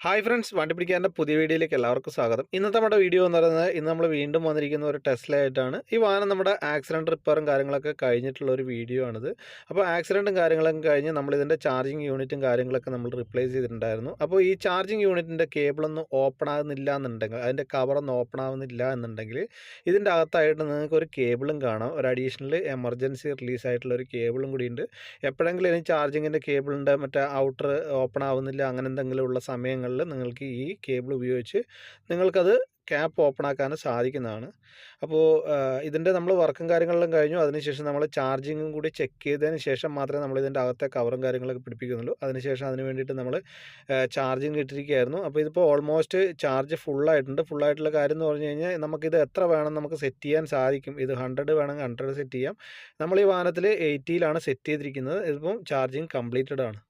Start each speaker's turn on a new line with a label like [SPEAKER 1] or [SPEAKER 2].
[SPEAKER 1] Hi friends, വണ്ടിപ്പിടിക്കാൻ്റെ പുതിയ വീഡിയോയിലേക്ക് എല്ലാവർക്കും സ്വാഗതം. ഇന്നത്തെ നമ്മുടെ വീഡിയോ എന്ന് പറയുന്നത്, ഇന്ന് നമ്മൾ വീണ്ടും വന്നിരിക്കുന്ന ഒരു ടെസ്ല ആയിട്ടാണ്. ഈ വാഹനം നമ്മുടെ ആക്സിഡൻറ്റ് റിപ്പയറും കാര്യങ്ങളൊക്കെ കഴിഞ്ഞിട്ടുള്ള ഒരു വീഡിയോ ആണിത്. അപ്പോൾ ആക്സിഡൻറ്റും കാര്യങ്ങളൊക്കെ കഴിഞ്ഞ് നമ്മളിതിൻ്റെ ചാർജിങ് യൂണിറ്റും കാര്യങ്ങളൊക്കെ നമ്മൾ റിപ്ലേസ് ചെയ്തിട്ടുണ്ടായിരുന്നു. അപ്പോൾ ഈ ചാർജിങ് യൂണിറ്റിൻ്റെ കേബിളൊന്നും ഓപ്പൺ ആകുന്നില്ല എന്നുണ്ടെങ്കിൽ, അതിൻ്റെ കവറൊന്നും ഓപ്പൺ ആവുന്നില്ല എന്നുണ്ടെങ്കിൽ, ഇതിൻ്റെ അകത്തായിട്ട് നിങ്ങൾക്ക് ഒരു കേബിളും കാണാം. ഒരു അഡീഷണൽ എമർജൻസി റിലീസ് ആയിട്ടുള്ള ഒരു കേബിളും കൂടിയുണ്ട്. എപ്പോഴെങ്കിലും ഇനി ചാർജിങ്ങിൻ്റെ കേബിളിൻ്റെ മറ്റേ ഔട്ടർ ഓപ്പൺ ആവുന്നില്ല, അങ്ങനെ എന്തെങ്കിലും ഉള്ള സമയങ്ങളിൽ നിങ്ങൾക്ക് ഈ കേബിൾ ഉപയോഗിച്ച് നിങ്ങൾക്കത് ക്യാപ്പ് ഓപ്പൺ ആക്കാൻ സാധിക്കുന്നതാണ്. അപ്പോൾ ഇതിൻ്റെ നമ്മൾ വർക്കും കാര്യങ്ങളെല്ലാം കഴിഞ്ഞു. അതിനുശേഷം നമ്മൾ ചാർജിങ്ങും കൂടി ചെക്ക് ചെയ്തതിന് ശേഷം മാത്രമേ നമ്മൾ ഇതിൻ്റെ അകത്തെ കവറും കാര്യങ്ങളൊക്കെ പിടിപ്പിക്കുന്നുള്ളൂ. അതിനുശേഷം അതിന് വേണ്ടിയിട്ട് നമ്മൾ ചാർജിങ് ഇട്ടിരിക്കുകയായിരുന്നു. അപ്പോൾ ഇതിപ്പോൾ ഓൾമോസ്റ്റ് ചാർജ് ഫുള്ളായിട്ടുണ്ട്. ഫുള്ളായിട്ടുള്ള കാര്യം എന്ന് പറഞ്ഞു കഴിഞ്ഞാൽ നമുക്കിത് എത്ര വേണം നമുക്ക് സെറ്റ് ചെയ്യാൻ സാധിക്കും. ഇത് 100 വേണമെങ്കിൽ 100 സെറ്റ് ചെയ്യാം. നമ്മൾ ഈ വാഹനത്തിൽ 80യിലാണ് സെറ്റ് ചെയ്തിരിക്കുന്നത്. ഇതിപ്പം ചാർജിങ് കംപ്ലീറ്റഡ് ആണ്.